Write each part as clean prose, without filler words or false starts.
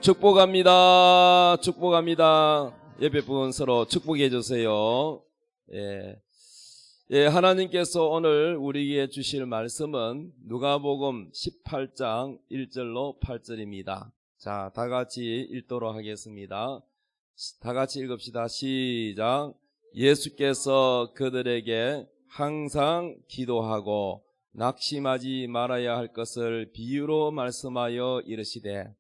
축복합니다. 축복합니다. 예배분 서로 축복해 주세요. 하나님께서 오늘 우리에게 주실 말씀은 누가복음 18장 1절로 8절입니다. 자, 다 같이 읽도록 하겠습니다. 다 같이 읽읍시다. 시작. 예수께서 그들에게 항상 기도하고 낙심하지 말아야 할 것을 비유로 말씀하여 이르시되,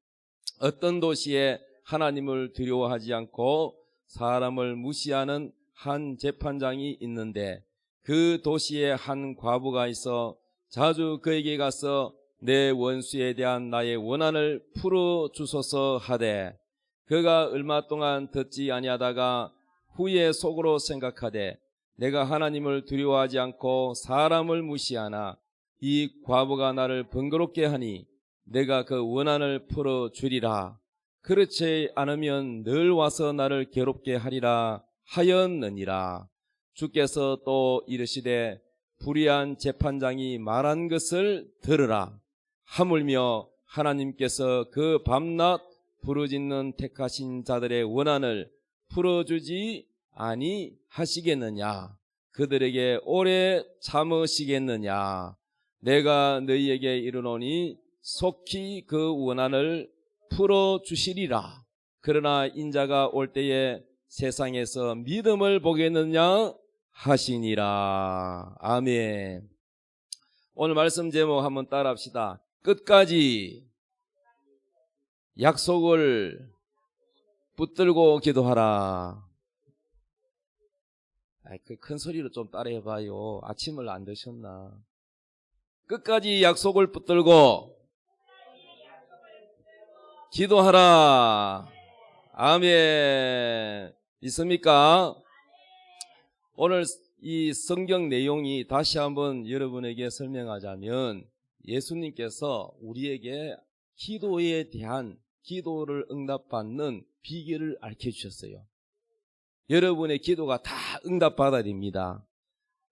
어떤 도시에 하나님을 두려워하지 않고 사람을 무시하는 한 재판장이 있는데, 그 도시에 한 과부가 있어 자주 그에게 가서 내 원수에 대한 나의 원한을 풀어주소서 하되, 그가 얼마 동안 듣지 아니하다가 후에 속으로 생각하되, 내가 하나님을 두려워하지 않고 사람을 무시하나 이 과부가 나를 번거롭게 하니 내가 그 원한을 풀어주리라. 그렇지 않으면 늘 와서 나를 괴롭게 하리라 하였느니라. 주께서 또 이르시되, 불의한 재판장이 말한 것을 들으라. 하물며 하나님께서 그 밤낮 부르짖는 택하신 자들의 원한을 풀어주지 아니하시겠느냐? 그들에게 오래 참으시겠느냐? 내가 너희에게 이르노니 속히 그 원한을 풀어주시리라. 그러나 인자가 올 때에 세상에서 믿음을 보겠느냐 하시니라. 아멘. 오늘 말씀 제목 한번 따라합시다. 끝까지 약속을 붙들고 기도하라. 큰 소리로 좀 따라해봐요. 아침을 안 드셨나? 끝까지 약속을 붙들고 기도하라. 아멘. 있습니까? 오늘 이 성경 내용이 다시 한번 여러분에게 설명하자면, 예수님께서 우리에게 기도에 대한, 기도를 응답받는 비결을 알려주셨어요. 여러분의 기도가 다 응답받아야 됩니다.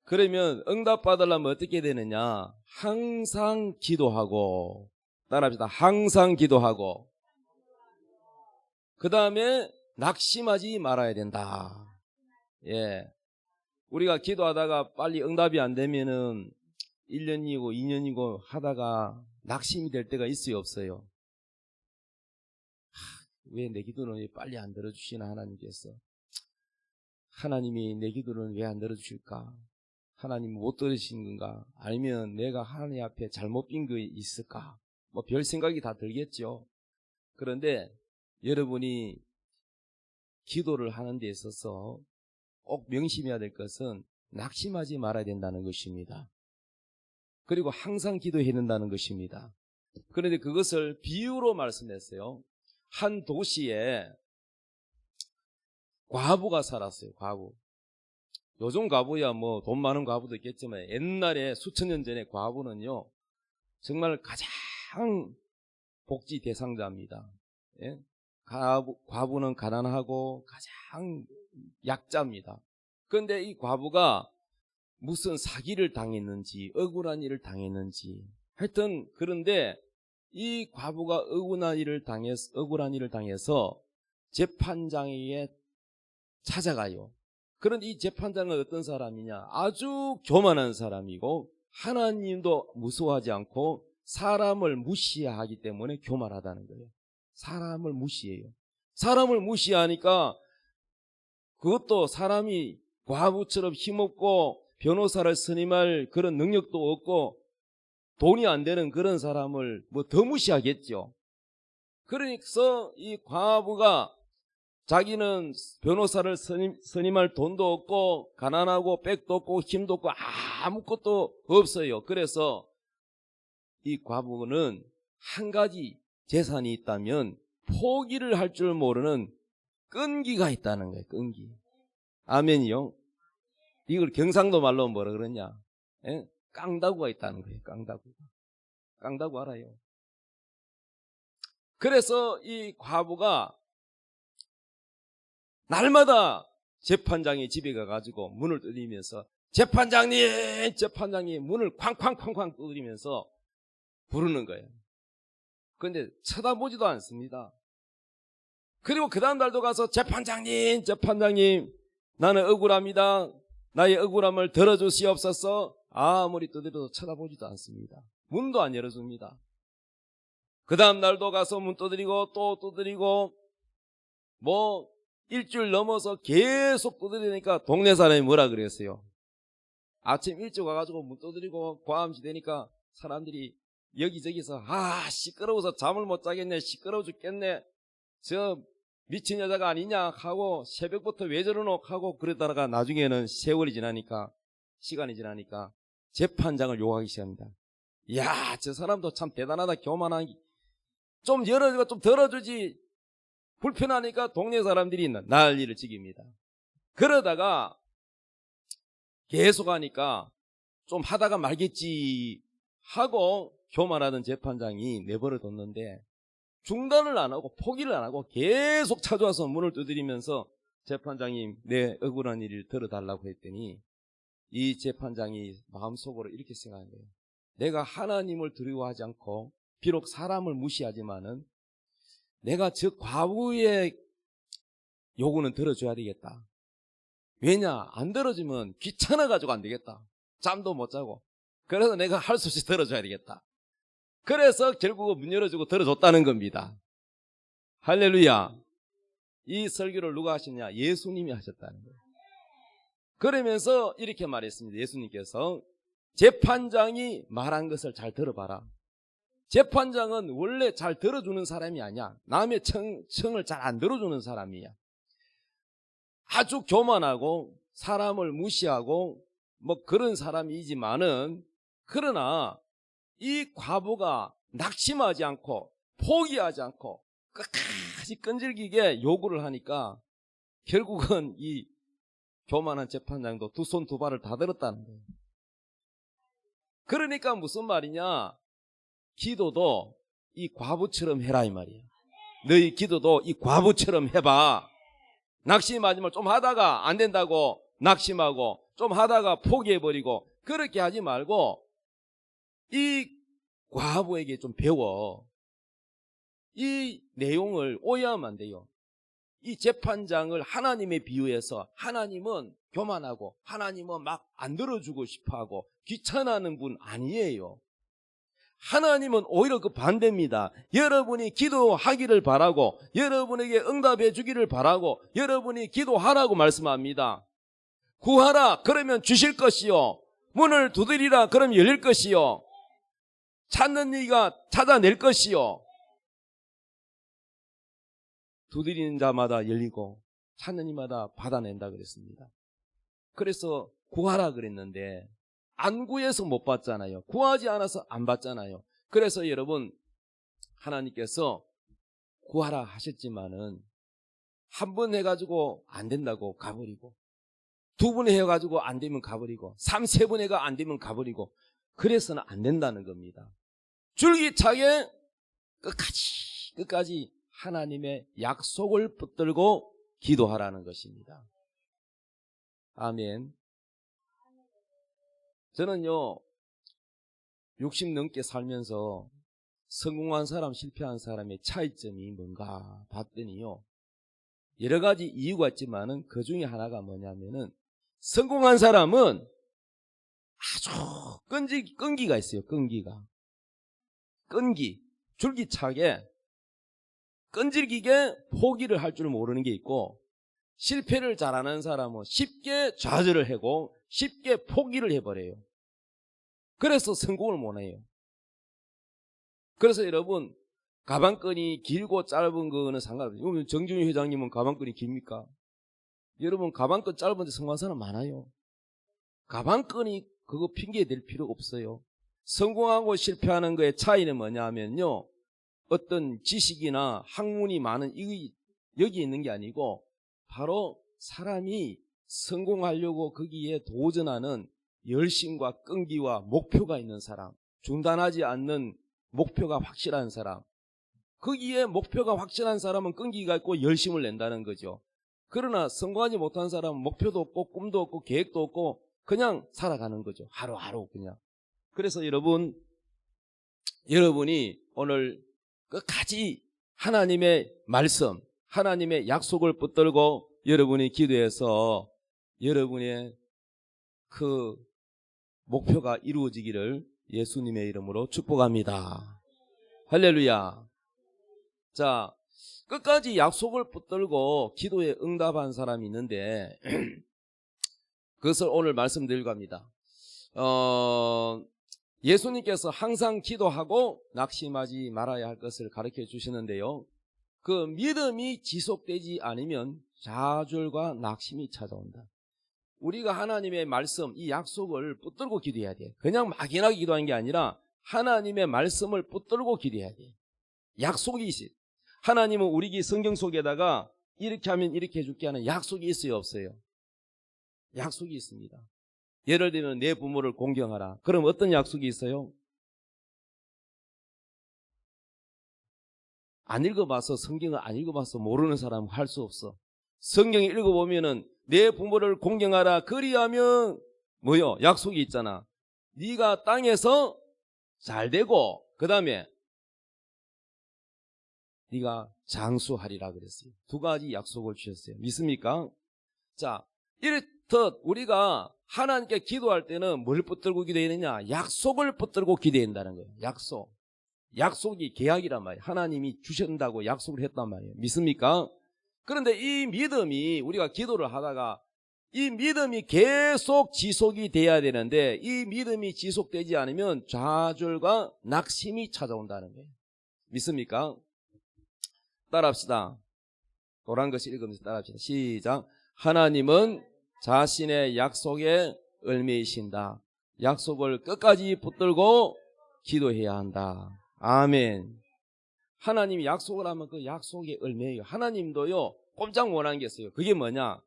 그러면 응답받으려면 어떻게 되느냐? 항상 기도하고, 따라합시다. 항상 기도하고, 그 다음에 낙심하지 말아야 된다. 우리가 기도하다가 빨리 응답이 안 되면은 1년이고 2년이고 하다가 낙심이 될 때가 있어요, 없어요? 왜 내 기도는 왜 빨리 안 들어주시나, 하나님께서? 하나님이 내 기도는 왜 안 들어주실까? 하나님 못 들으신 건가? 아니면 내가 하나님 앞에 잘못 빈 거 있을까? 뭐 별 생각이 다 들겠죠. 그런데 여러분이 기도를 하는 데 있어서 꼭 명심해야 될 것은 낙심하지 말아야 된다는 것입니다. 그리고 항상 기도해야 된다는 것입니다. 그런데 그것을 비유로 말씀했어요. 한 도시에 과부가 살았어요. 과부. 요즘 과부야 뭐 돈 많은 과부도 있겠지만, 옛날에 수천 년 전에 과부는요, 정말 가장 복지 대상자입니다. 과부는 가난하고 가장 약자입니다. 그런데 이 과부가 무슨 사기를 당했는지, 억울한 일을 당했는지, 하여튼 그런데 이 과부가 억울한 일을 당해서 재판장에게 찾아가요. 그런데 이 재판장은 어떤 사람이냐? 아주 교만한 사람이고 하나님도 무서워하지 않고 사람을 무시하기 때문에 교만하다는 거예요. 사람을 무시해요. 사람을 무시하니까, 그것도 사람이 과부처럼 힘없고 변호사를 선임할 그런 능력도 없고 돈이 안 되는 그런 사람을 뭐 더 무시하겠죠. 그러니까 이 과부가 자기는 변호사를 선임할 돈도 없고 가난하고 백도 없고 힘도 없고 아무것도 없어요. 그래서 이 과부는 한 가지 재산이 있다면 포기를 할 줄 모르는 끈기가 있다는 거예요. 끈기. 아멘이요. 이걸 경상도 말로 뭐라 그러냐? 깡다구가 있다는 거예요. 깡다구 알아요? 그래서 이 과부가 날마다 재판장이 집에 가가지고 문을 두드리면서, 재판장님 문을 쾅쾅쾅쾅 두드리면서 부르는 거예요. 그런데 쳐다보지도 않습니다. 그리고 그 다음 날도 가서 재판장님 나는 억울합니다. 나의 억울함을 들어주시옵소서. 아무리 두드려도 쳐다보지도 않습니다. 문도 안 열어줍니다. 그 다음 날도 가서 문 두드리고 또 두드리고 뭐 일주일 넘어서 계속 두드리니까 동네 사람이 뭐라 그랬어요? 아침 일찍 와가지고 문 두드리고 과음시 되니까 사람들이 여기저기서 시끄러워서 잠을 못 자겠네, 시끄러워 죽겠네, 저 미친 여자가 아니냐 하고 새벽부터 왜 저러노 하고 그러다가 나중에는 세월이 지나니까, 시간이 지나니까 재판장을 욕하기 시작합니다. 이야, 저 사람도 참 대단하다, 교만한, 좀 열어주고 좀 덜어주지, 불편하니까 동네 사람들이 난리를 치깁니다. 그러다가 계속 하니까 좀 하다가 말겠지 하고 교만하던 재판장이 내버려 뒀는데 중단을 안 하고 포기를 안 하고 계속 찾아와서 문을 두드리면서 재판장님, 내 억울한 일을 들어달라고 했더니 이 재판장이 마음속으로 이렇게 생각한 거예요. 내가 하나님을 두려워하지 않고 비록 사람을 무시하지만은 내가 저 과부의 요구는 들어줘야 되겠다. 왜냐, 안 들어주면 귀찮아가지고 안 되겠다. 잠도 못 자고. 그래서 내가 할 수 없이 들어줘야 되겠다. 그래서 결국 문 열어주고 들어줬다는 겁니다. 할렐루야. 이 설교를 누가 하셨냐? 예수님이 하셨다는 거예요. 그러면서 이렇게 말했습니다. 예수님께서 재판장이 말한 것을 잘 들어봐라. 재판장은 원래 잘 들어주는 사람이 아니야. 남의 청을 잘 안 들어주는 사람이야. 아주 교만하고 사람을 무시하고 뭐 그런 사람이지만은, 그러나 이 과부가 낙심하지 않고 포기하지 않고 끝까지 끈질기게 요구를 하니까 결국은 이 교만한 재판장도 두 손 두 발을 다 들었다는 거예요. 그러니까 무슨 말이냐, 기도도 이 과부처럼 해라 이 말이에요. 너희 기도도 이 과부처럼 해봐. 낙심하지 말고, 좀 하다가 안 된다고 낙심하고 좀 하다가 포기해버리고 그렇게 하지 말고 이 과부에게 좀 배워. 이 내용을 오해하면 안 돼요. 이 재판장을 하나님에 비유해서 하나님은 교만하고 하나님은 막 안 들어주고 싶어하고 귀찮아하는 분 아니에요. 하나님은 오히려 그 반대입니다. 여러분이 기도하기를 바라고 여러분에게 응답해 주기를 바라고 여러분이 기도하라고 말씀합니다. 구하라 그러면 주실 것이요, 문을 두드리라 그러면 열릴 것이요, 찾는 이가 찾아낼 것이요. 두드리는 자마다 열리고 찾는 이마다 받아낸다 그랬습니다. 그래서 구하라 그랬는데 안 구해서 못 받잖아요. 구하지 않아서 안 받잖아요. 그래서 여러분, 하나님께서 구하라 하셨지만은 한 번 해가지고 안 된다고 가버리고, 두 번 해가지고 안 되면 가버리고, 3-4번 해가 안 되면 가버리고, 그래서는 안 된다는 겁니다. 줄기차게 끝까지 하나님의 약속을 붙들고 기도하라는 것입니다. 아멘. 저는요 60 넘게 살면서 성공한 사람 실패한 사람의 차이점이 뭔가 봤더니요, 여러 가지 이유가 있지만은 그 중에 하나가 뭐냐면은, 성공한 사람은 아주 끈기가 있어요. 줄기차게 끈질기게 포기를 할 줄 모르는 게 있고, 실패를 잘하는 사람은 쉽게 좌절을 하고 쉽게 포기를 해버려요. 그래서 성공을 못해요. 그래서 여러분, 가방끈이 길고 짧은 거는 상관없어요. 정준희 회장님은 가방끈이 깁니까? 여러분, 가방끈 짧은데 성공한 사람 많아요. 가방끈이 그거 핑계 댈 필요 없어요. 성공하고 실패하는 거의 차이는 뭐냐면요, 어떤 지식이나 학문이 많은 여기 있는 게 아니고 바로 사람이 성공하려고 거기에 도전하는 열심과 끈기와 목표가 있는 사람, 중단하지 않는 목표가 확실한 사람, 거기에 목표가 확실한 사람은 끈기가 있고 열심을 낸다는 거죠. 그러나 성공하지 못한 사람은 목표도 없고 꿈도 없고 계획도 없고 그냥 살아가는 거죠. 하루하루 그냥. 그래서 여러분이 오늘 끝까지 하나님의 말씀, 하나님의 약속을 붙들고 여러분이 기도해서 여러분의 그 목표가 이루어지기를 예수님의 이름으로 축복합니다. 할렐루야. 자, 끝까지 약속을 붙들고 기도에 응답한 사람이 있는데 그것을 오늘 말씀드리려고 합니다. 예수님께서 항상 기도하고 낙심하지 말아야 할 것을 가르쳐 주시는데요. 그 믿음이 지속되지 않으면 좌절과 낙심이 찾아온다. 우리가 하나님의 말씀, 이 약속을 붙들고 기도해야 돼. 그냥 막연하게 기도하는 게 아니라 하나님의 말씀을 붙들고 기도해야 돼. 약속이 있어요. 하나님은 우리 성경 속에다가 이렇게 하면 이렇게 해줄게 하는 약속이 있어요, 없어요? 약속이 있습니다. 예를 들면 내 부모를 공경하라. 그럼 어떤 약속이 있어요? 안 읽어봐서, 성경을 안 읽어봐서 모르는 사람은 할 수 없어. 성경을 읽어보면은 내 부모를 공경하라. 그리하면 뭐요? 약속이 있잖아. 네가 땅에서 잘 되고 그 다음에 네가 장수하리라 그랬어요. 두 가지 약속을 주셨어요. 믿습니까? 자, 이렇듯 우리가 하나님께 기도할 때는 뭘 붙들고 기도해야 되냐? 약속을 붙들고 기도해야 된다는 거예요. 약속. 약속이 계약이란 말이에요. 하나님이 주신다고 약속을 했단 말이에요. 믿습니까? 그런데 이 믿음이 우리가 기도를 하다가 이 믿음이 계속 지속이 돼야 되는데 이 믿음이 지속되지 않으면 좌절과 낙심이 찾아온다는 거예요. 믿습니까? 따라합시다. 노란 것이 읽으면서 따라합시다. 시작. 하나님은 자신의 약속에 얽매이신다. 약속을 끝까지 붙들고 기도해야 한다. 아멘. 하나님이 약속을 하면 그 약속에 얽매여요. 하나님도요 꼼짝 못하는 게 있어요. 그게 뭐냐?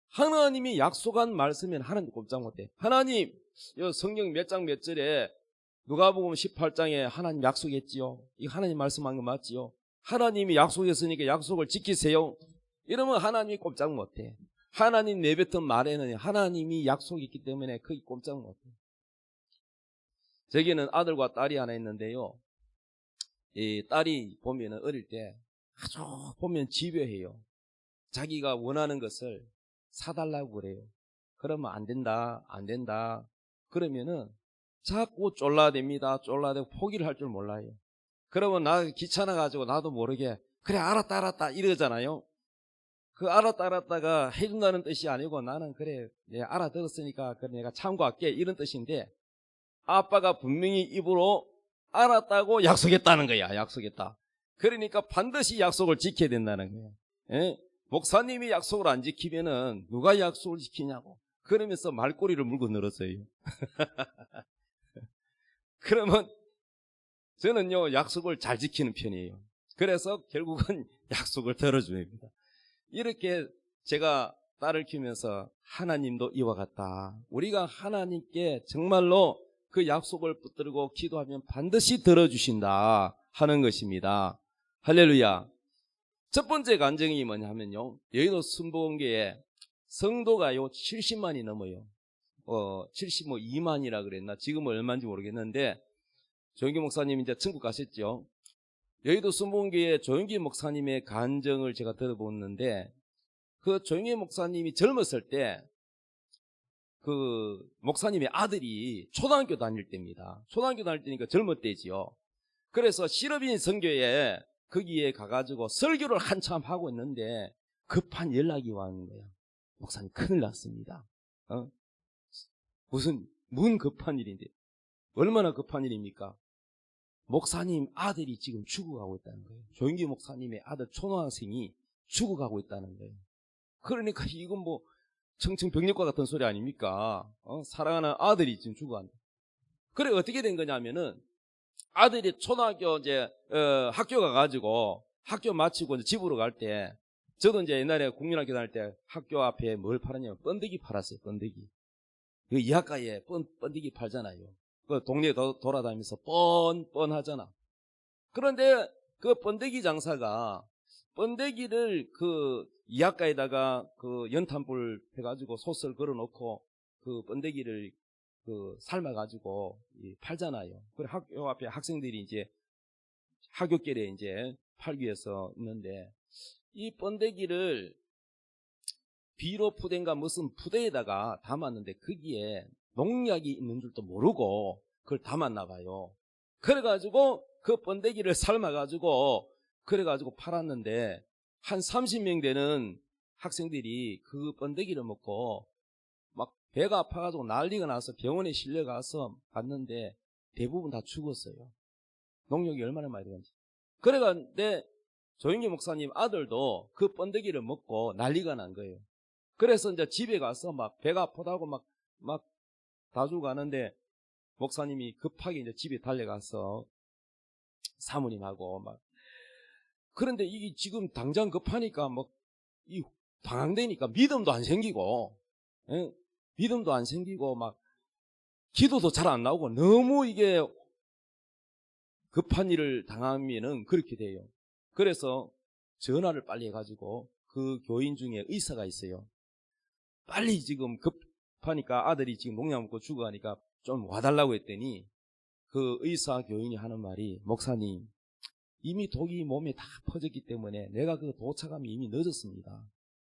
하나님이 약속한 말씀은 하나님 꼼짝 못해. 하나님, 성경 몇 장 몇 절에 누가복음 18장에 하나님 약속했지요. 이거 하나님 말씀한 거 맞지요? 하나님이 약속했으니까 약속을 지키세요. 이러면 하나님이 꼼짝 못해. 하나님 내뱉은 말에는 하나님이 약속이 있기 때문에 거기 꼼짝 못해. 저기는 아들과 딸이 하나 있는데요. 이 딸이 보면 어릴 때 아주 보면 집요해요. 자기가 원하는 것을 사달라고 그래요. 그러면 안 된다, 안 된다. 그러면은 자꾸 쫄라댑니다. 쫄라대고 포기를 할 줄 몰라요. 그러면 나 귀찮아가지고 나도 모르게 그래 알았다 알았다 이러잖아요. 그 알았다 알았다가 해준다는 뜻이 아니고 나는 그래 내가 알아들었으니까 그래 내가 참고할게 이런 뜻인데 아빠가 분명히 입으로 알았다고 약속했다는 거야. 약속했다. 그러니까 반드시 약속을 지켜야 된다는 거야. 예? 목사님이 약속을 안 지키면은 누가 약속을 지키냐고 그러면서 말꼬리를 물고 늘었어요. 그러면 저는요 약속을 잘 지키는 편이에요. 그래서 결국은 약속을 들어줘야 합니다. 이렇게 제가 딸을 키우면서 하나님도 이와 같다. 우리가 하나님께 정말로 그 약속을 붙들고 기도하면 반드시 들어주신다 하는 것입니다. 할렐루야. 첫 번째 간증이 뭐냐면요. 여의도 순복음교회 성도가요 70만이 넘어요. 72만이라 그랬나? 지금은 얼마인지 모르겠는데 조영기 목사님 이제 천국 가셨죠. 여의도 순복음교회 조영기 목사님의 간증을 제가 들어보는데 그 조영기 목사님이 젊었을 때 그 목사님의 아들이 초등학교 다닐 때입니다. 초등학교 다닐 때니까 젊을 때지요. 그래서 실업인 선교에 거기에 가가지고 설교를 한참 하고 있는데 급한 연락이 와는 거야. 목사님 큰일 났습니다. 무슨 급한 일인데 얼마나 급한 일입니까? 목사님 아들이 지금 죽어가고 있다는 거예요. 조영기 목사님의 아들 초등학생이 죽어가고 있다는 거예요. 그러니까 이건 뭐 청청병력과 같은 소리 아닙니까? 사랑하는 아들이 지금 죽어간다. 그래 어떻게 된 거냐면은 아들이 초등학교 이제 학교 가가지고 학교 마치고 이제 집으로 갈 때 저도 이제 옛날에 국민학교 다닐 때 학교 앞에 뭘 팔았냐면 번데기 팔았어요. 번데기. 그 이하가에 번데기 팔잖아요. 그 동네에 돌아다니면서 뻔뻔하잖아. 그런데 그 번데기 장사가 번데기를 그 이하가에다가 그 연탄불 해가지고 솥을 걸어놓고 그 번데기를 그 삶아가지고 팔잖아요. 그래 학교 앞에 학생들이 이제 하굣길에 이제 팔기 위해서 있는데, 이 번데기를 비료 푸대인가 무슨 푸대에다가 담았는데 거기에 농약이 있는 줄도 모르고 그걸 담았나 봐요. 그래가지고 그 번데기를 삶아가지고 그래가지고 팔았는데, 한 30명 되는 학생들이 그 번데기를 먹고 막 배가 아파가지고 난리가 나서 병원에 실려가서 봤는데 대부분 다 죽었어요. 농약이 얼마나 많이 들어간지. 그래가는데 조영기 목사님 아들도 그 번데기를 먹고 난리가 난 거예요. 그래서 이제 집에 가서 막 배가 아프다고 막 다주고 가는데, 목사님이 급하게 이제 집에 달려가서 사모님하고 막, 그런데 이게 지금 당장 급하니까 막 이 방황되니까 믿음도 안 생기고, 예? 믿음도 안 생기고 막 기도도 잘 안 나오고, 너무 이게 급한 일을 당하면은 그렇게 돼요. 그래서 전화를 빨리 해가지고 그 교인 중에 의사가 있어요. 빨리 지금 급하니까 아들이 지금 농약 먹고 죽어가니까 좀 와달라고 했더니 그 의사 교인이 하는 말이, 목사님 이미 독이 몸에 다 퍼졌기 때문에 내가 그 도착함이 이미 늦었습니다.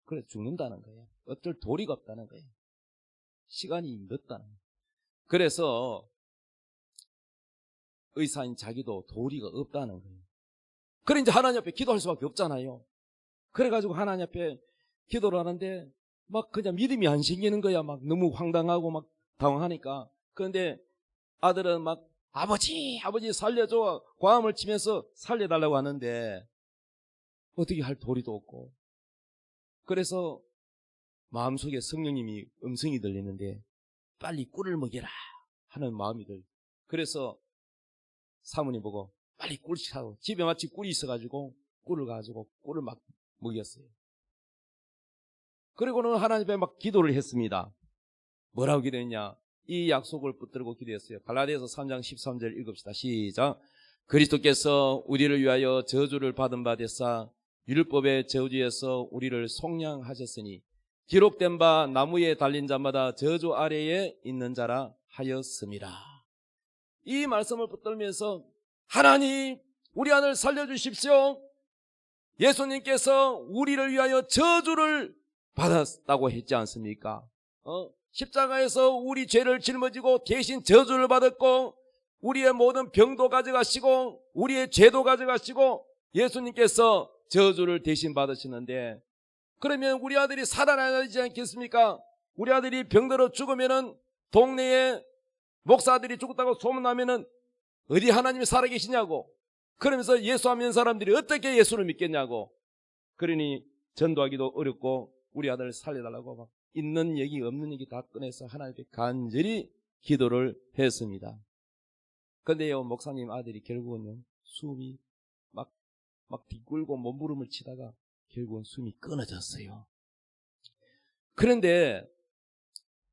그래서 죽는다는 거예요. 어쩔 도리가 없다는 거예요. 시간이 늦다는 거예요. 그래서 의사인 자기도 도리가 없다는 거예요. 그래 이제 하나님 앞에 기도할 수밖에 없잖아요. 그래가지고 하나님 앞에 기도를 하는데 막 그냥 믿음이 안 생기는 거야. 막 너무 황당하고 막 당황하니까. 그런데 아들은 막 아버지 살려줘 고함을 치면서 살려달라고 하는데 어떻게 할 도리도 없고, 그래서 마음속에 성령님이 음성이 들리는데 빨리 꿀을 먹여라 하는 마음이 들어요. 그래서 사모님 보고 빨리 꿀 사고, 집에 마치 꿀이 있어가지고 꿀을 가지고 꿀을 막 먹였어요. 그리고는 하나님 앞에 막 기도를 했습니다. 뭐라고 기도했냐? 이 약속을 붙들고 기도했어요. 갈라디아서 3장 13절 읽읍시다. 시작. 그리스도께서 우리를 위하여 저주를 받은 바 되사 율법의 저주에서 우리를 속량하셨으니 기록된 바 나무에 달린 자마다 저주 아래에 있는 자라 하였음이라. 이 말씀을 붙들면서 하나님 우리 아들 살려주십시오. 예수님께서 우리를 위하여 저주를 받았다고 했지 않습니까? 십자가에서 우리 죄를 짊어지고 대신 저주를 받았고 우리의 모든 병도 가져가시고 우리의 죄도 가져가시고 예수님께서 저주를 대신 받으시는데, 그러면 우리 아들이 살아나야 되지 않겠습니까? 우리 아들이 병들어 죽으면은 동네에 목사들이 죽었다고 소문나면은 어디 하나님이 살아계시냐고, 그러면서 예수 안 믿는 사람들이 어떻게 예수를 믿겠냐고. 그러니 전도하기도 어렵고 우리 아들을 살려달라고 막 있는 얘기 없는 얘기 다 꺼내서 하나님께 간절히 기도를 했습니다. 근데요, 목사님 아들이 결국은요 숨이 막 뒷굴고 몸부림을 치다가 결국은 숨이 끊어졌어요. 그런데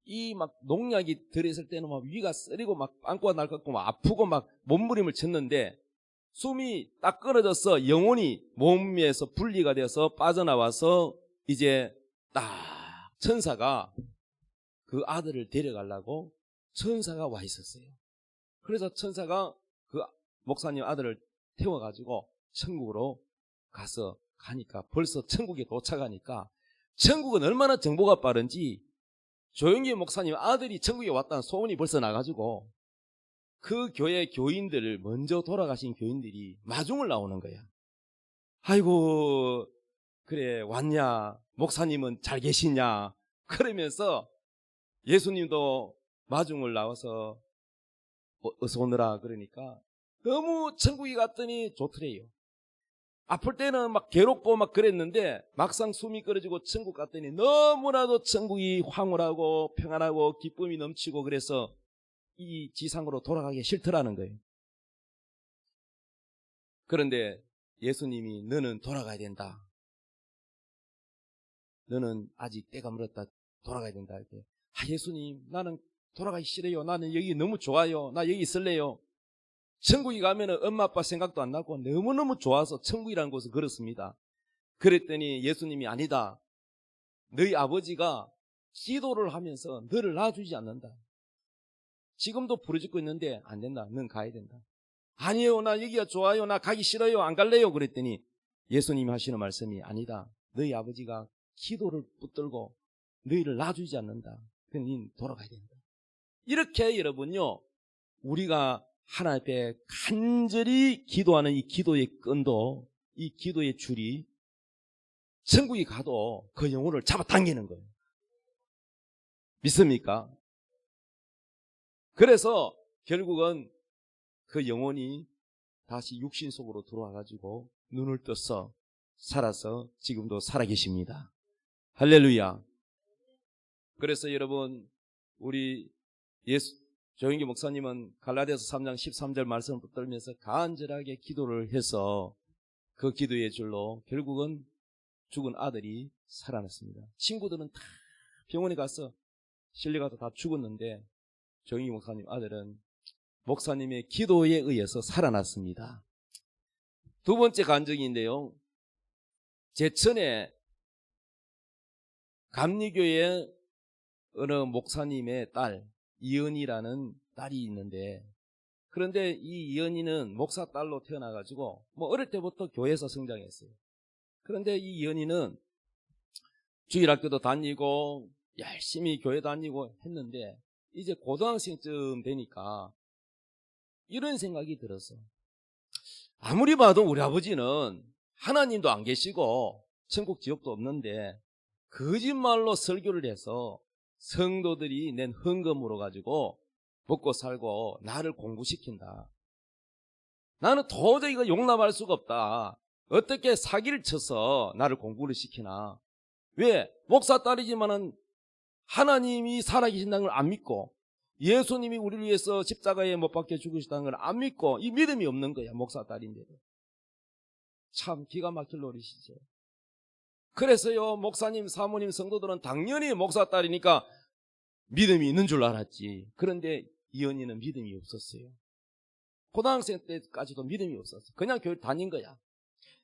이 막 농약이 들어있을 때는 막 위가 쓰리고 막 빵꾸가 날 것 같고 막 아프고 막 몸부림을 쳤는데 숨이 딱 끊어져서 영혼이 몸에서 분리가 돼서 빠져나와서 이제 딱 천사가 그 아들을 데려가려고 천사가 와 있었어요. 그래서 천사가 그 목사님 아들을 태워가지고 천국으로 가니까 벌써 천국에 도착하니까, 천국은 얼마나 정보가 빠른지 조영기 목사님 아들이 천국에 왔다는 소문이 벌써 나가지고 그 교회 교인들을 먼저 돌아가신 교인들이 마중을 나오는 거야. 아이고 그래 왔냐, 목사님은 잘 계시냐, 그러면서 예수님도 마중을 나와서 어서 오너라 그러니까 너무 천국에 갔더니 좋더래요. 아플 때는 막 괴롭고 막 그랬는데 막상 숨이 끊어지고 천국 갔더니 너무나도 천국이 황홀하고 평안하고 기쁨이 넘치고, 그래서 이 지상으로 돌아가기 싫더라는 거예요. 그런데 예수님이 너는 돌아가야 된다, 너는 아직 때가 멀었다, 돌아가야 된다. 이렇게. 예수님 나는 돌아가기 싫어요, 나는 여기 너무 좋아요, 나 여기 있을래요. 천국에 가면 엄마 아빠 생각도 안 나고 너무너무 좋아서 천국이라는 곳을 걸었습니다. 그랬더니 예수님이 아니다, 너희 아버지가 기도를 하면서 너를 놔주지 않는다, 지금도 부르짖고 있는데 안 된다, 넌 가야 된다. 아니에요, 나 여기가 좋아요, 나 가기 싫어요, 안 갈래요. 그랬더니 예수님이 하시는 말씀이 아니다. 너희 아버지가 기도를 붙들고 너희를 놔주지 않는다. 그러니 돌아가야 된다. 이렇게 여러분요, 우리가 하나님 앞에 간절히 기도하는 이 기도의 끈도, 이 기도의 줄이 천국에 가도 그 영혼을 잡아당기는 거예요. 믿습니까? 그래서 결국은 그 영혼이 다시 육신 속으로 들어와가지고 눈을 떠서 살아서 지금도 살아계십니다. 할렐루야. 그래서 여러분, 우리 조영기 목사님은 갈라디아서 3장 13절 말씀을 붙들면서 간절하게 기도를 해서 그 기도의 줄로 결국은 죽은 아들이 살아났습니다. 친구들은 다 병원에 가서 실려가서 다 죽었는데 조영기 목사님 아들은 목사님의 기도에 의해서 살아났습니다. 두 번째 간증인데요, 제천에 감리교회 어느 목사님의 딸 이은이라는 딸이 있는데, 그런데 이 이은이는 목사 딸로 태어나가지고 어릴 때부터 교회에서 성장했어요. 그런데 이 이은이는 주일학교도 다니고 열심히 교회 다니고 했는데 이제 고등학생쯤 되니까 이런 생각이 들어서, 아무리 봐도 우리 아버지는 하나님도 안 계시고 천국 지옥도 없는데 거짓말로 설교를 해서 성도들이 낸 헌금으로 가지고 먹고 살고 나를 공부시킨다. 나는 도저히 이거 용납할 수가 없다. 어떻게 사기를 쳐서 나를 공부를 시키나. 왜? 목사 딸이지만은 하나님이 살아계신다는 걸 안 믿고 예수님이 우리를 위해서 십자가에 못 박혀 죽으셨다는 걸 안 믿고 이 믿음이 없는 거야. 목사 딸인데도. 참 기가 막힐 노릇이죠. 그래서요, 목사님, 사모님, 성도들은 당연히 목사 딸이니까 믿음이 있는 줄 알았지. 그런데 이언니는 믿음이 없었어요. 고등학생 때까지도 믿음이 없었어요. 그냥 교회 다닌 거야.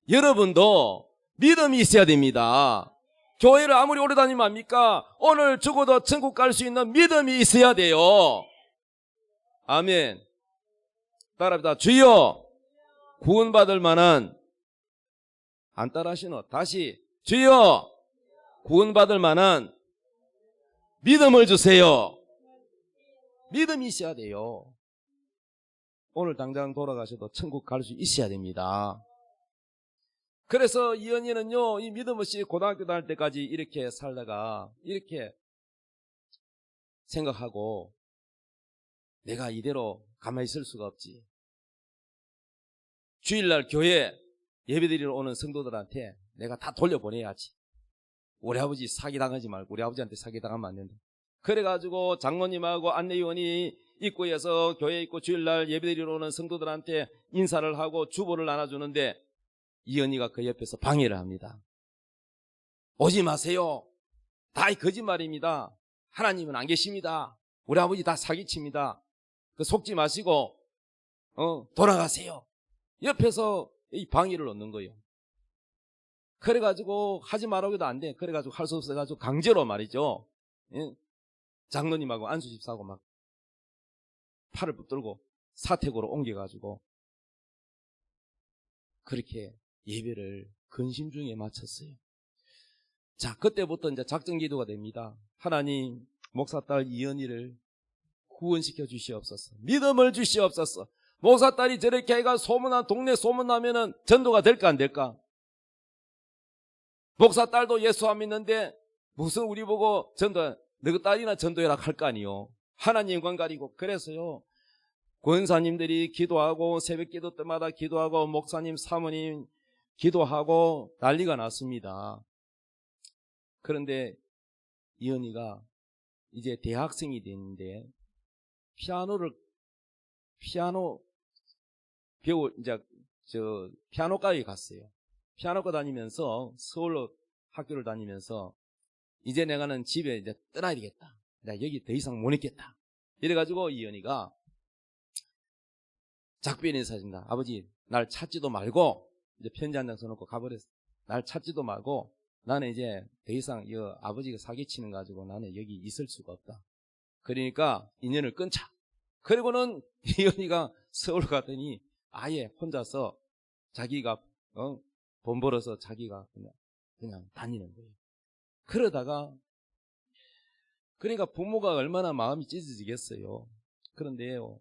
여러분도 믿음이 있어야 됩니다. 교회를 아무리 오래 다니면 압니까? 오늘 죽어도 천국 갈 수 있는 믿음이 있어야 돼요. 아멘. 따라합니다. 주여, 구원받을 만한, 안 따라하시노? 다시, 주여, 구원받을 만한 믿음을 주세요. 믿음이 있어야 돼요. 오늘 당장 돌아가셔도 천국 갈 수 있어야 됩니다. 그래서 이언니는요, 이 믿음 없이 고등학교 다닐 때까지 이렇게 살다가 이렇게 생각하고, 내가 이대로 가만히 있을 수가 없지. 주일날 교회 예배드리러 오는 성도들한테 내가 다 돌려보내야지. 우리 아버지 사기당하지 말고 우리 아버지한테 사기당하면 안 된다. 그래가지고 장로님하고 안내위원이 입구에서 교회 입구 주일날 예배드리러 오는 성도들한테 인사를 하고 주보를 나눠주는데 이언니가 그 옆에서 방해를 합니다. 오지 마세요. 다 거짓말입니다. 하나님은 안 계십니다. 우리 아버지 다 사기칩니다. 속지 마시고 돌아가세요. 옆에서 이 방해를 얻는 거예요. 그래가지고 하지 말라고도 안 돼. 그래가지고 할 수 없어가지고 강제로 말이죠. 장로님하고 안수집사하고 막 팔을 붙들고 사택으로 옮겨가지고 그렇게 예배를 근심 중에 마쳤어요. 자, 그때부터 이제 작전 기도가 됩니다. 하나님, 목사딸 이언니를 구원시켜 주시옵소서. 믿음을 주시옵소서. 목사딸이 저렇게 해가 소문난 동네 소문나면은 전도가 될까 안 될까? 목사딸도 예수 안 믿는데 무슨 우리 보고 전도, 너 딸이나 전도해라 할 거 아니요. 하나님 영광 가리고. 그래서요, 권사님들이 기도하고 새벽 기도 때마다 기도하고 목사님, 사모님 기도하고 난리가 났습니다. 그런데 이언니가 이제 대학생이 됐는데 피아노 배우 이제 피아노과에 갔어요. 피아노과 다니면서 서울로 학교를 다니면서 이제 내가는 집에 이제 떠나야 되겠다. 내가 여기 더 이상 못 있겠다. 이래가지고 이언니가 작별 인사합니다. 아버지, 날 찾지도 말고 이제 편지 한 장 써놓고 가버렸어. 날 찾지도 말고 나는 이제 더 이상 아버지가 사기치는 거 가지고 나는 여기 있을 수가 없다. 그러니까 인연을 끊자. 그리고는 이언니가 서울 갔더니 아예 혼자서 자기가 돈 벌어서 자기가 그냥 다니는 거예요. 그러다가 그러니까 부모가 얼마나 마음이 찢어지겠어요. 그런데요,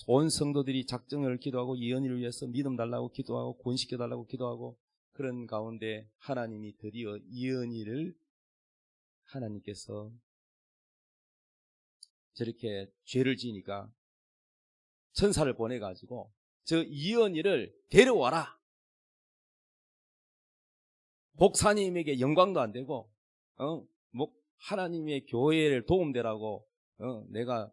온 성도들이 작정을 기도하고 이언이를 위해서 믿음 달라고 기도하고 구원시켜 달라고 기도하고 그런 가운데 하나님이 드디어 이언이를 하나님께서 저렇게 죄를 지으니까 천사를 보내가지고 저 이언이를 데려와라. 목사님에게 영광도 안 되고 하나님의 교회를 도움되라고 내가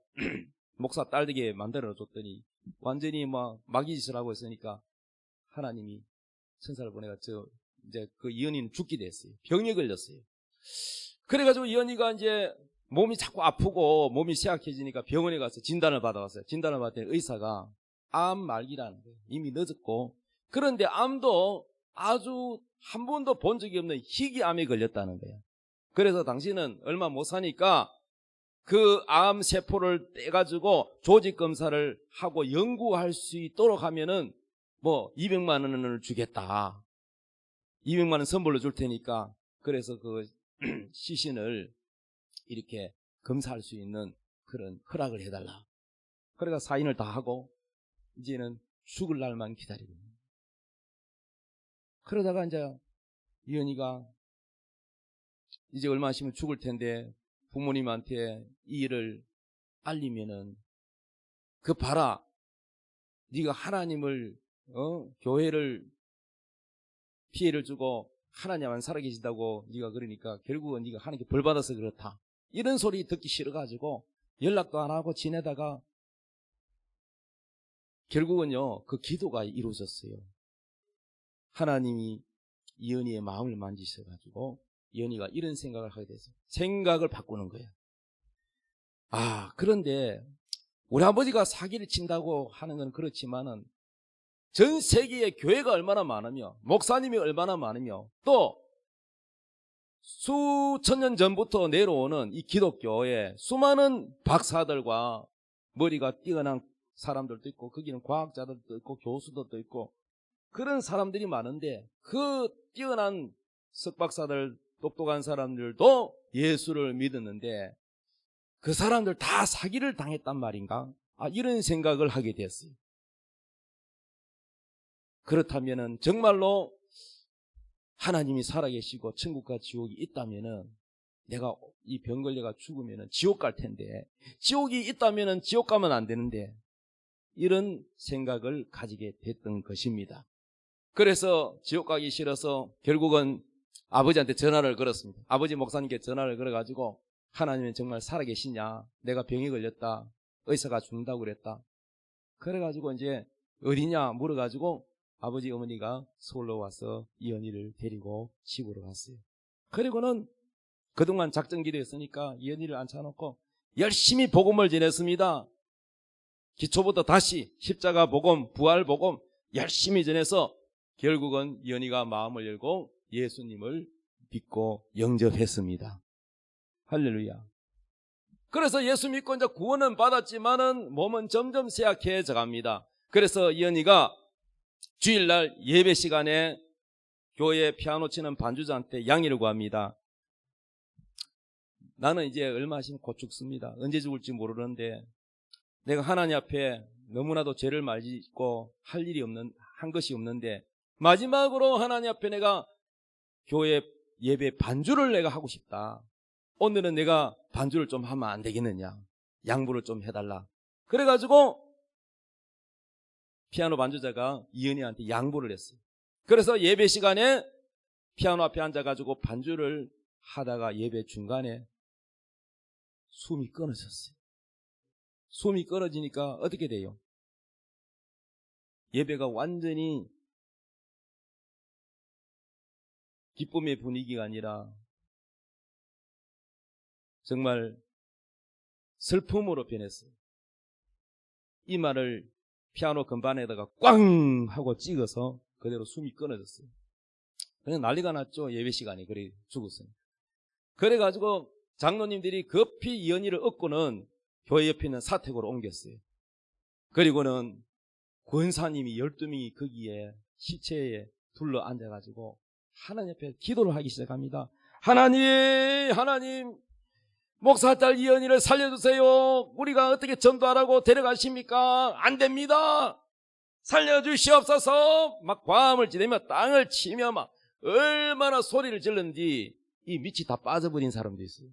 목사 딸되게 만들어줬더니 완전히 막 마귀짓을 하고 있으니까 하나님이 천사를 보내가 이제 그 이언이는 죽게 됐어요. 병에 걸렸어요. 그래가지고 이언이가 이제 몸이 자꾸 아프고 몸이 쇠약해지니까 병원에 가서 진단을 받아왔어요. 진단을 받았더니 의사가 암 말기라는 거예요. 이미 늦었고, 그런데 암도 아주 한 번도 본 적이 없는 희귀암에 걸렸다는 거예요. 그래서 당신은 얼마 못 사니까 그 암 세포를 떼가지고 조직 검사를 하고 연구할 수 있도록 하면은 뭐 200만 원을 주겠다. 200만 원 선물로 줄 테니까 그래서 그 시신을 이렇게 검사할 수 있는 그런 허락을 해달라. 그러니까 사인을 다 하고 이제는 죽을 날만 기다리고 있는. 그러다가 이제 이언이가 이제 얼마 있으면 죽을 텐데 부모님한테 이 일을 알리면은 그 봐라, 네가 하나님을 교회를 피해를 주고 하나님 안 살아계신다고 네가 그러니까 결국은 네가 하나님께 벌 받아서 그렇다. 이런 소리 듣기 싫어가지고 연락도 안 하고 지내다가 결국은요 그 기도가 이루어졌어요. 하나님이 이언이의 마음을 만지셔가지고 이언이가 이런 생각을 하게 됐어요. 생각을 바꾸는 거예요. 그런데 우리 아버지가 사기를 친다고 하는 건 그렇지만은 전 세계에 교회가 얼마나 많으며 목사님이 얼마나 많으며 또 수천 년 전부터 내려오는 이 기독교에 수많은 박사들과 머리가 뛰어난 사람들도 있고 거기는 과학자들도 있고 교수들도 있고 그런 사람들이 많은데 그 뛰어난 석박사들 똑똑한 사람들도 예수를 믿었는데 그 사람들 다 사기를 당했단 말인가? 이런 생각을 하게 됐어요. 그렇다면은 정말로 하나님이 살아계시고 천국과 지옥이 있다면은 내가 이 병 걸려가 죽으면은 지옥 갈 텐데 지옥이 있다면은 지옥 가면 안 되는데 이런 생각을 가지게 됐던 것입니다. 그래서 지옥 가기 싫어서 결국은 아버지한테 전화를 걸었습니다. 아버지 목사님께 전화를 걸어가지고 하나님은 정말 살아계시냐? 내가 병이 걸렸다. 의사가 죽는다고 그랬다. 그래가지고 이제 어디냐 물어가지고 아버지 어머니가 서울로 와서 이언이를 데리고 집으로 갔어요. 그리고는 그동안 작전 기도했으니까 이언이를 앉혀놓고 열심히 복음을 전했습니다. 기초부터 다시 십자가 복음, 부활 복음 열심히 전해서 결국은 이언이가 마음을 열고 예수님을 믿고 영접했습니다. 할렐루야. 그래서 예수 믿고 이제 구원은 받았지만은 몸은 점점 쇠약해져 갑니다. 그래서 이언이가 주일날 예배 시간에 교회 피아노 치는 반주자한테 양해를 구합니다. 나는 이제 얼마 있으면 곧 죽습니다. 언제 죽을지 모르는데 내가 하나님 앞에 너무나도 죄를 많이 짓고 한 것이 없는데 마지막으로 하나님 앞에 내가 교회 예배 반주를 내가 하고 싶다. 오늘은 내가 반주를 좀 하면 안 되겠느냐. 양보를 좀 해달라. 그래가지고 피아노 반주자가 이은희한테 양보를 했어요. 그래서 예배 시간에 피아노 앞에 앉아가지고 반주를 하다가 예배 중간에 숨이 끊어졌어요. 숨이 끊어지니까 어떻게 돼요? 예배가 완전히 기쁨의 분위기가 아니라 정말 슬픔으로 변했어요. 이 말을 피아노 건반에다가 꽝 하고 찍어서 그대로 숨이 끊어졌어요. 그냥 난리가 났죠. 예배 시간에 그래 죽었어요. 그래가지고 장로님들이 급히 이언이를 얻고는 교회 옆에 있는 사택으로 옮겼어요. 그리고는 권사님이 12명이 거기에 시체에 둘러 앉아가지고 하나님 앞에 기도를 하기 시작합니다. 하나님, 목사딸 이은희를 살려주세요. 우리가 어떻게 전도하라고 데려가십니까? 안 됩니다. 살려주시옵소서. 막 과음을 지내며 땅을 치며 막 얼마나 소리를 질렀는지 이 밑이 다 빠져버린 사람도 있어요.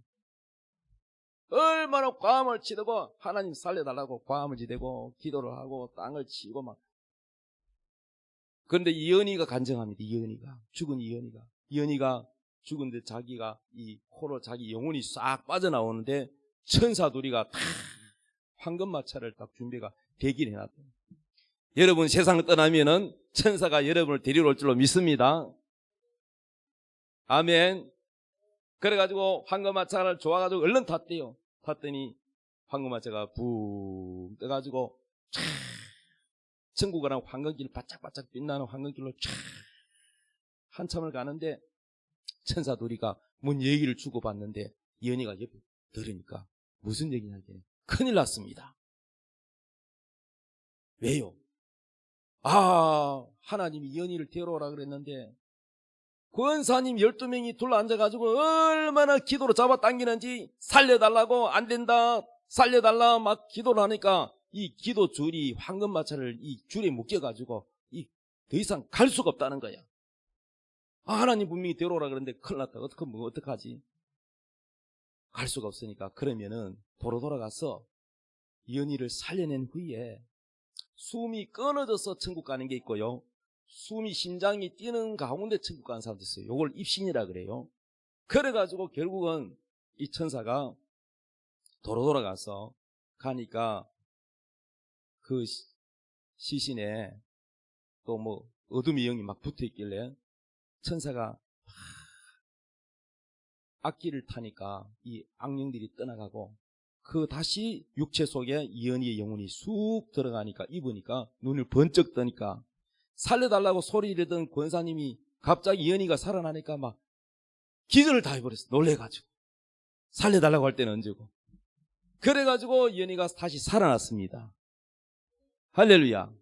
얼마나 과음을 치고 하나님 살려달라고 과음을 지대고 기도를 하고 땅을 치고 막. 그런데 이은희가 간증합니다. 죽은 이은희가 죽은데 자기가 이 코로 자기 영혼이 싹 빠져나오는데 천사 둘이가 다 황금마차를 딱 준비가 대기를 해놨다. 여러분 세상을 떠나면은 천사가 여러분을 데리러 올 줄로 믿습니다. 아멘. 그래가지고 황금마차를 좋아가지고 얼른 탔대요. 탔더니 황금마차가 붕 떠가지고 촤 천국을 하고 황금길 바짝바짝 빛나는 황금길로 촤 한참을 가는데 천사 둘이가 뭔 얘기를 주고받는데 이은희가 옆에 들으니까 무슨 얘기냐 했더니 큰일 났습니다. 왜요? 하나님이 이은희를 데려오라 그랬는데 권사님 12명이 둘러앉아가지고 얼마나 기도로 잡아당기는지 살려달라고 안 된다 살려달라 막 기도를 하니까 이 기도 줄이 황금마차를 이 줄에 묶여가지고 더 이상 갈 수가 없다는 거야. 하나님 분명히 데려오라 그랬는데 큰일 났다. 어떡하지? 갈 수가 없으니까 그러면은 도로 돌아가서 이은희를 살려낸 후에 숨이 끊어져서 천국 가는 게 있고요. 숨이 심장이 뛰는 가운데 천국 가는 사람도 있어요. 이걸 입신이라 그래요. 그래가지고 결국은 이 천사가 도로 돌아가서 가니까 그 시신에 또 뭐 어둠의 영이 막 붙어 있길래 천사가 악기를 타니까 이 악령들이 떠나가고 그 다시 육체 속에 이은희의 영혼이 쑥 들어가니까 입으니까 눈을 번쩍 뜨니까 살려달라고 소리 지르던 권사님이 갑자기 이은희가 살아나니까 막 기절을 다 해버렸어. 놀래가지고 살려달라고 할 때는 언제고 그래가지고 이은희가 다시 살아났습니다. 할렐루야.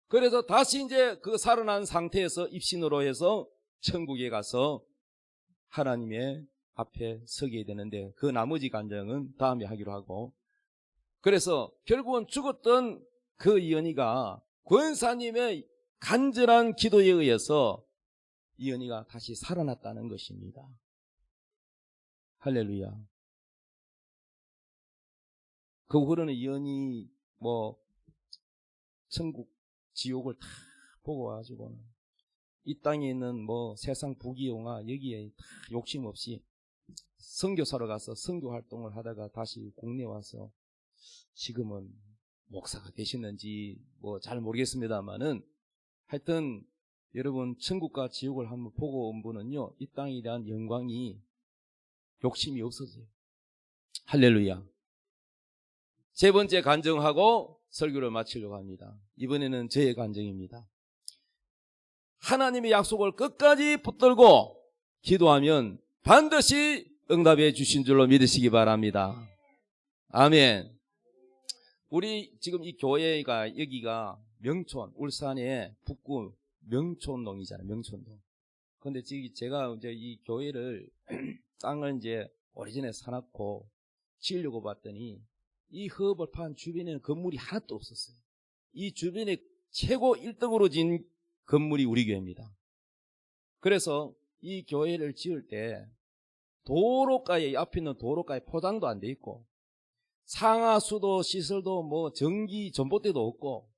그래서 다시 이제 그 살아난 상태에서 입신으로 해서 천국에 가서 하나님의 앞에 서게 되는데 그 나머지 간증은 다음에 하기로 하고 그래서 결국은 죽었던 그 이은희가 권사님의 간절한 기도에 의해서 이은희가 다시 살아났다는 것입니다. 할렐루야. 그 후로는 이은희 뭐 천국 지옥을 다 보고 와가지고 이 땅에 있는 뭐 세상 부귀영화 여기에 다 욕심 없이 선교사로 가서 선교 활동을 하다가 다시 국내에 와서 지금은 목사가 되시는지 뭐 잘 모르겠습니다만은 하여튼 여러분 천국과 지옥을 한번 보고 온 분은요 이 땅에 대한 영광이 욕심이 없어져요. 할렐루야. 세 번째 간증하고 설교를 마치려고 합니다. 이번에는 저의 간증입니다. 하나님의 약속을 끝까지 붙들고 기도하면 반드시 응답해 주신 줄로 믿으시기 바랍니다. 아멘. 우리 지금 이 교회가 여기가 명촌, 울산의 북구 명촌동이잖아요. 명촌동. 그런데 지금 제가 이제 이 교회를 땅을 이제 오래전에 사놨고 지으려고 봤더니 이 허벌판 주변에는 건물이 하나도 없었어요. 이 주변에 최고 1등으로 진 건물이 우리 교회입니다. 그래서 이 교회를 지을 때 도로가에 앞에 있는 도로가에 포장도 안 돼 있고 상하수도 시설도 뭐 전기 전봇대도 없고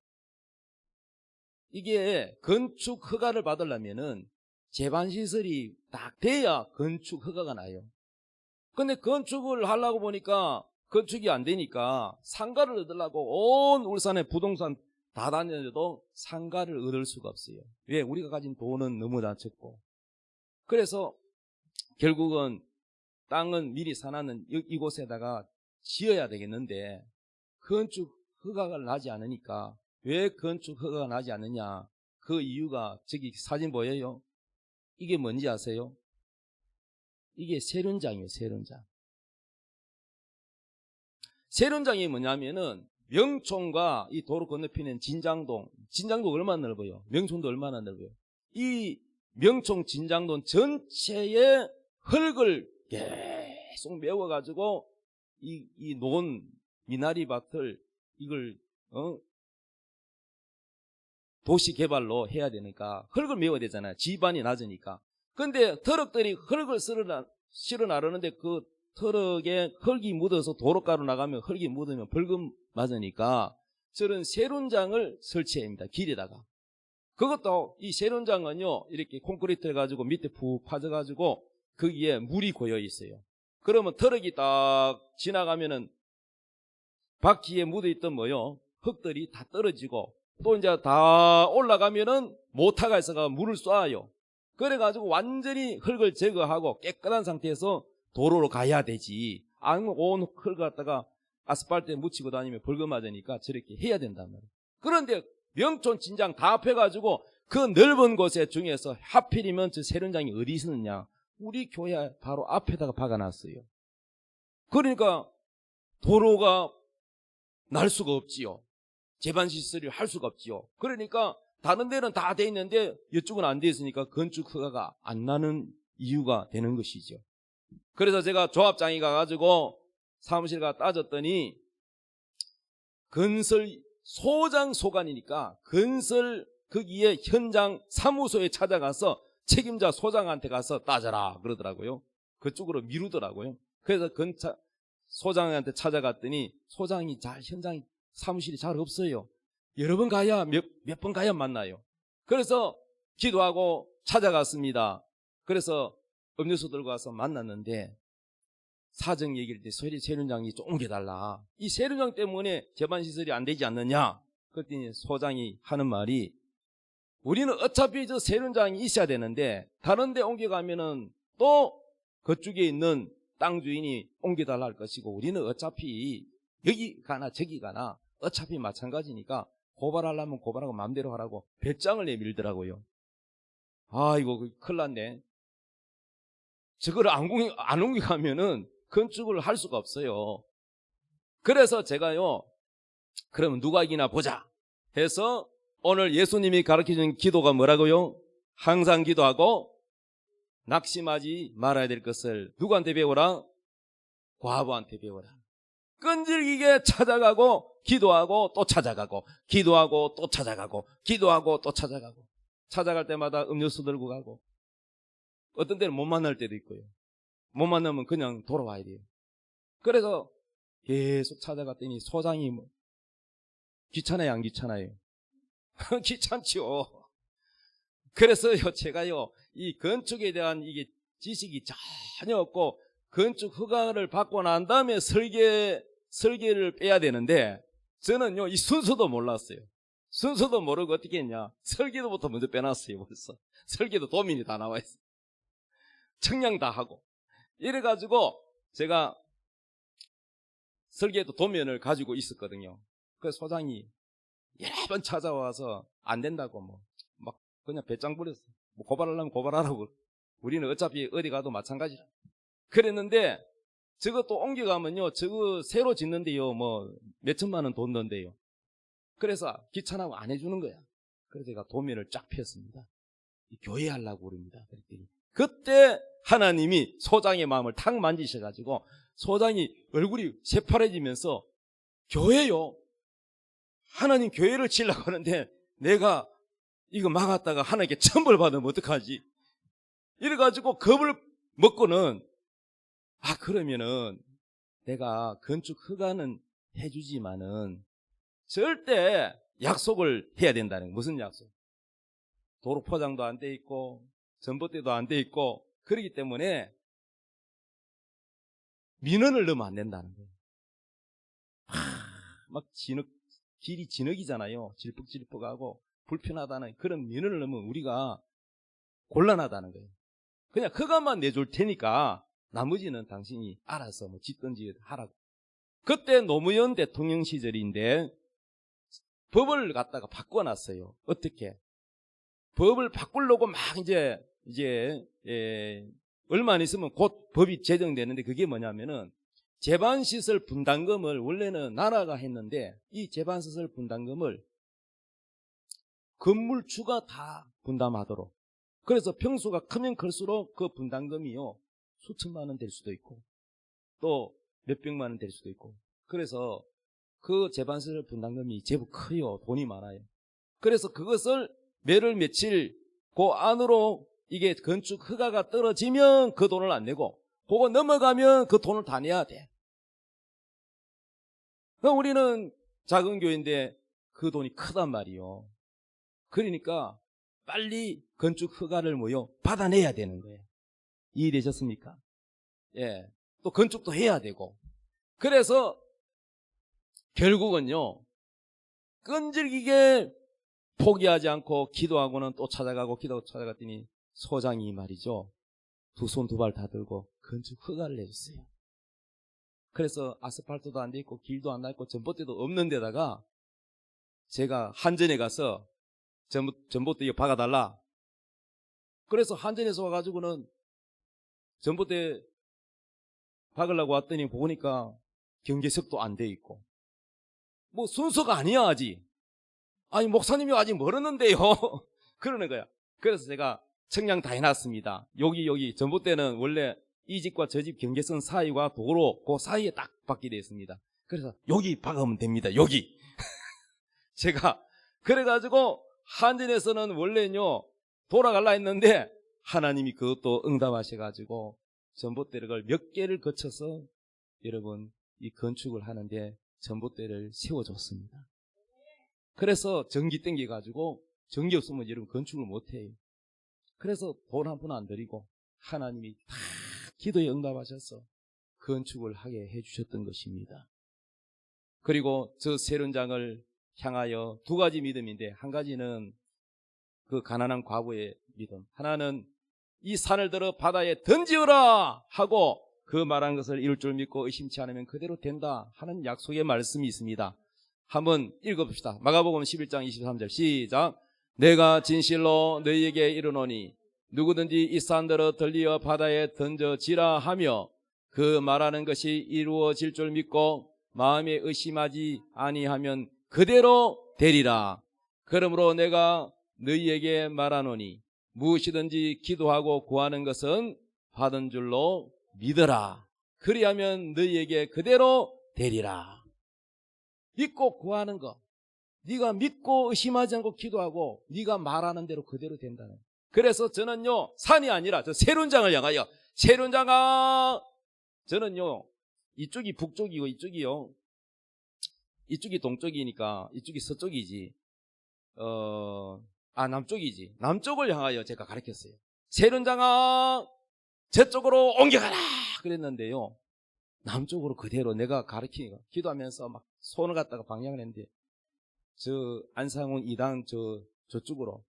이게 건축 허가를 받으려면은 제반시설이 딱 돼야 건축 허가가 나요. 근데 건축을 하려고 보니까 건축이 안 되니까 상가를 얻으려고 온 울산의 부동산 다 다녔는데도 상가를 얻을 수가 없어요. 왜? 우리가 가진 돈은 너무 낮췄고. 그래서 결국은 땅은 미리 사놨는 이곳에다가 지어야 되겠는데 건축 허가가 나지 않으니까 왜 건축 허가가 나지 않느냐? 그 이유가 저기 사진 보여요? 이게 뭔지 아세요? 이게 세련장이에요. 세련장. 세련장이 뭐냐면은 명촌과 이 도로 건너편엔 진장동 얼마나 넓어요? 명촌도 얼마나 넓어요? 이 명촌 진장동 전체에 흙을 계속 메워가지고 이 논 미나리밭을 이걸 도시 개발로 해야 되니까 흙을 메워야 되잖아요. 지반이 낮으니까. 근데 트럭들이 흙을 실어 나르는데 그 트럭에 흙이 묻어서 도로가로 나가면 흙이 묻으면 벌금 맞으니까 저런 세륜장을 설치해야 합니다. 길에다가. 그것도 이 세륜장은요 이렇게 콘크리트 해가지고 밑에 푹 파져가지고 거기에 물이 고여 있어요. 그러면 트럭이 딱 지나가면은 바퀴에 묻어있던 흙들이 다 떨어지고 또 이제 다 올라가면은 모터가 있어가 물을 쏴요. 그래가지고 완전히 흙을 제거하고 깨끗한 상태에서 도로로 가야 되지. 아니면 온 흙을 갖다가 아스팔트에 묻히고 다니면 벌금 맞으니까 저렇게 해야 된단 말이에요. 그런데 명촌 진장 다 합해가지고 그 넓은 곳에 중에서 하필이면 저 세륜장이 어디 있었느냐? 우리 교회 바로 앞에다가 박아놨어요. 그러니까 도로가 날 수가 없지요. 제반시설을 할 수가 없지요. 그러니까 다른 데는 다 돼 있는데 이쪽은 안 돼 있으니까 건축 허가가 안 나는 이유가 되는 것이죠. 그래서 제가 조합장이 가가지고 사무실 가 따졌더니 건설 소장 소관이니까 건설 거기에 현장 사무소에 찾아가서 책임자 소장한테 가서 따져라 그러더라고요. 그쪽으로 미루더라고요. 그래서 소장한테 찾아갔더니 소장이 현장 사무실이 잘 없어요. 여러 번 가야 몇 번 가야 만나요. 그래서 기도하고 찾아갔습니다. 그래서 음료수 들고 와서 만났는데 사정 얘기를 때 세륜장이 좀 옮겨달라. 이 세륜장 때문에 제반시설이 안 되지 않느냐. 그랬더니 소장이 하는 말이 우리는 어차피 저 세륜장이 있어야 되는데 다른 데 옮겨가면은 또 그쪽에 있는 땅 주인이 옮겨달라 할 것이고 우리는 어차피 여기 가나 저기 가나 어차피 마찬가지니까 고발하려면 고발하고 마음대로 하라고 별장을 내밀더라고요. 아 이거 큰일 났네. 저거를 안 옮겨가면은 건축을 할 수가 없어요. 그래서 제가요 그러면 누가 이기나 보자 해서 오늘 예수님이 가르쳐준 기도가 뭐라고요? 항상 기도하고 낙심하지 말아야 될 것을 누구한테 배워라? 과부한테 배워라. 끈질기게 찾아가고 기도하고 또 찾아가고 기도하고 또 찾아가고 기도하고 또 찾아가고 찾아갈 때마다 음료수 들고 가고 어떤 때는 못 만날 때도 있고요. 못 만나면 그냥 돌아와야 돼요. 그래서 계속 찾아갔더니 소장이 귀찮아요 안 귀찮아요? 귀찮죠. 그래서요 제가요 이 건축에 대한 이게 지식이 전혀 없고 건축 허가를 받고 난 다음에 설계를 빼야 되는데 저는요 이 순서도 몰랐어요. 순서도 모르고 어떻게 했냐 설계도부터 먼저 빼놨어요. 벌써 설계도 도면이 다 나와 있어요. 청량 다 하고 이래가지고 제가 설계도 도면을 가지고 있었거든요. 그래서 소장이 여러 번 찾아와서 안 된다고 막 그냥 배짱 부렸어요. 고발하려면 고발하라고. 우리는 어차피 어디 가도 마찬가지라. 그랬는데 저것도 옮겨가면요 저거 새로 짓는데요 몇천만 원 돈 든대요. 그래서 귀찮아고 안 해주는 거야. 그래서 제가 도면을 쫙 폈습니다. 교회 하려고 그럽니다. 그랬더니 그때 하나님이 소장의 마음을 탁 만지셔가지고 소장이 얼굴이 새파래지면서 교회요 하나님 교회를 지으려고 하는데 내가 이거 막았다가 하나님께 천벌 받으면 어떡하지? 이래가지고 겁을 먹고는 그러면은 내가 건축 허가는 해주지만은 절대 약속을 해야 된다는 거예요. 무슨 약속? 도로 포장도 안 돼 있고 전봇대도 안 돼 있고 그렇기 때문에 민원을 넣으면 안 된다는 거예요. 막 길이 진흙이잖아요. 질퍽질퍽하고 불편하다는 그런 민원을 넣으면 우리가 곤란하다는 거예요. 그냥 허가만 내줄 테니까 나머지는 당신이 알아서 짓든지 하라고. 그때 노무현 대통령 시절인데 법을 갖다가 바꿔놨어요. 어떻게? 법을 바꾸려고 막 이제 얼마 안 있으면 곧 법이 제정되는데 그게 뭐냐면은 제반시설 분담금을 원래는 나라가 했는데 이 제반시설 분담금을 건물주가 다 분담하도록. 그래서 평수가 크면 클수록 그 분담금이요 수천만 원 될 수도 있고 또 몇백만 원 될 수도 있고, 그래서 그 제반시설 분담금이 제법 커요. 돈이 많아요. 그래서 그것을 매를 며칠 그 안으로 이게 건축 허가가 떨어지면 그 돈을 안 내고 그거 넘어가면 그 돈을 다 내야 돼. 우리는 작은 교회인데 그 돈이 크단 말이요. 그러니까 빨리 건축 허가를 받아내야 되는 거예요. 이해되셨습니까? 예. 또 건축도 해야 되고. 그래서 결국은요, 끈질기게 포기하지 않고 기도하고는 또 찾아가고 기도하고 찾아갔더니 소장이 말이죠, 두 손 두 발 다 들고 건축 허가를 내줬어요. 그래서 아스팔트도 안 돼 있고 길도 안 나 있고 전봇대도 없는 데다가 제가 한전에 가서 전봇대 이거 박아달라. 그래서 한전에서 와가지고는 전봇대 박으려고 왔더니 보니까 경계석도 안 돼 있고 뭐 순서가 아니야 아직. 아니 목사님이 아직 멀었는데요. 그러는 거야. 그래서 제가 청량 다 해놨습니다. 여기 전봇대는 원래 이 집과 저 집 경계선 사이와 도로 그 사이에 딱 박게 되어 있습니다. 그래서 여기 박으면 됩니다. 여기. 제가 그래가지고 한전에서는 원래는요 돌아갈라 했는데 하나님이 그것도 응답하셔가지고 전봇대를 몇 개를 거쳐서 여러분 이 건축을 하는데 전봇대를 세워줬습니다. 그래서 전기 땡겨가지고 전기 없으면 여러분 건축을 못해요. 그래서 돈 한 푼 안 들이고 하나님이 다 기도에 응답하셔서 건축을 하게 해주셨던 것입니다. 그리고 저 세련장을 향하여 두 가지 믿음인데, 한 가지는 그 가난한 과부의 믿음, 하나는 이 산을 들어 바다에 던지어라 하고 그 말한 것을 이룰 줄 믿고 의심치 않으면 그대로 된다 하는 약속의 말씀이 있습니다. 한번 읽어봅시다. 마가복음 11장 23절 시작. 내가 진실로 너희에게 이르노니 누구든지 이 산들어 들리어 바다에 던져지라 하며 그 말하는 것이 이루어질 줄 믿고 마음에 의심하지 아니하면 그대로 되리라. 그러므로 내가 너희에게 말하노니 무엇이든지 기도하고 구하는 것은 받은 줄로 믿어라. 그리하면 너희에게 그대로 되리라. 믿고 구하는 거, 네가 믿고 의심하지 않고 기도하고 네가 말하는 대로 그대로 된다는. 그래서 저는요 산이 아니라 저 세련장을 향하여, 세련장아, 저는요 이쪽이 북쪽이고 이쪽이요, 이쪽이 동쪽이니까 이쪽이 서쪽이지, 남쪽이지. 남쪽을 향하여 제가 가르쳤어요. 세련장아 저쪽으로 옮겨가라 그랬는데요, 남쪽으로 그대로 내가 가르치니까 기도하면서 막 손을 갖다가 방향을 했는데 저 안상훈 2당 저쪽으로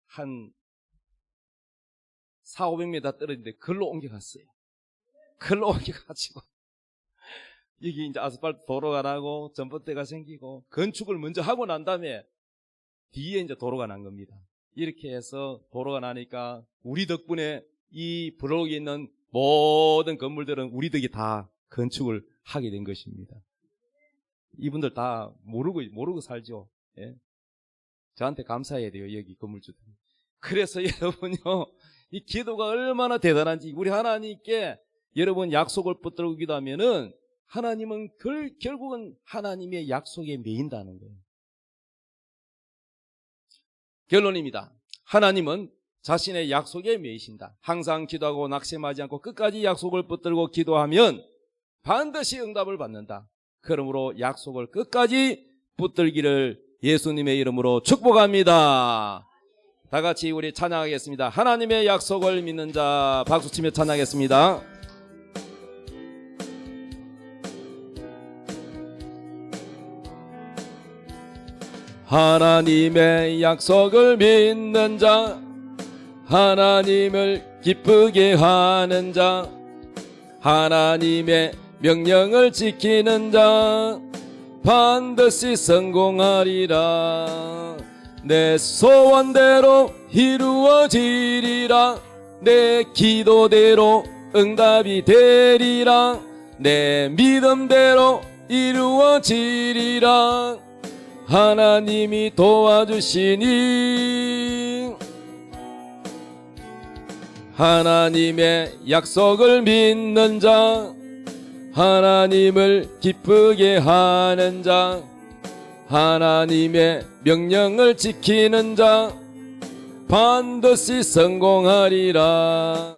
한 400-500m 떨어진데 글로 옮겨갔어요. 글로 옮겨가지고 여기 이제 아스팔트 도로가 나고 전봇대가 생기고 건축을 먼저 하고 난 다음에 뒤에 이제 도로가 난 겁니다. 이렇게 해서 도로가 나니까 우리 덕분에 이 블록에 있는 모든 건물들은 우리 덕에 다 건축을 하게 된 것입니다. 이분들 다 모르고 살죠. 예? 저한테 감사해야 돼요, 여기 건물주들. 그래서 여러분요, 이 기도가 얼마나 대단한지, 우리 하나님께 여러분 약속을 붙들고 기도하면은 하나님은 결국은 하나님의 약속에 매인다는 거예요. 결론입니다. 하나님은 자신의 약속에 매이신다. 항상 기도하고 낙심하지 않고 끝까지 약속을 붙들고 기도하면 반드시 응답을 받는다. 그러므로 약속을 끝까지 붙들기를 예수님의 이름으로 축복합니다. 다 같이 우리 찬양하겠습니다. 하나님의 약속을 믿는 자, 박수치며 찬양하겠습니다. 하나님의 약속을 믿는 자, 하나님을 기쁘게 하는 자, 하나님의 명령을 지키는 자 반드시 성공하리라. 내 소원대로 이루어지리라. 내 기도대로 응답이 되리라. 내 믿음대로 이루어지리라. 하나님이 도와주시니 하나님의 약속을 믿는 자, 하나님을 기쁘게 하는 자, 하나님의 명령을 지키는 자 반드시 성공하리라.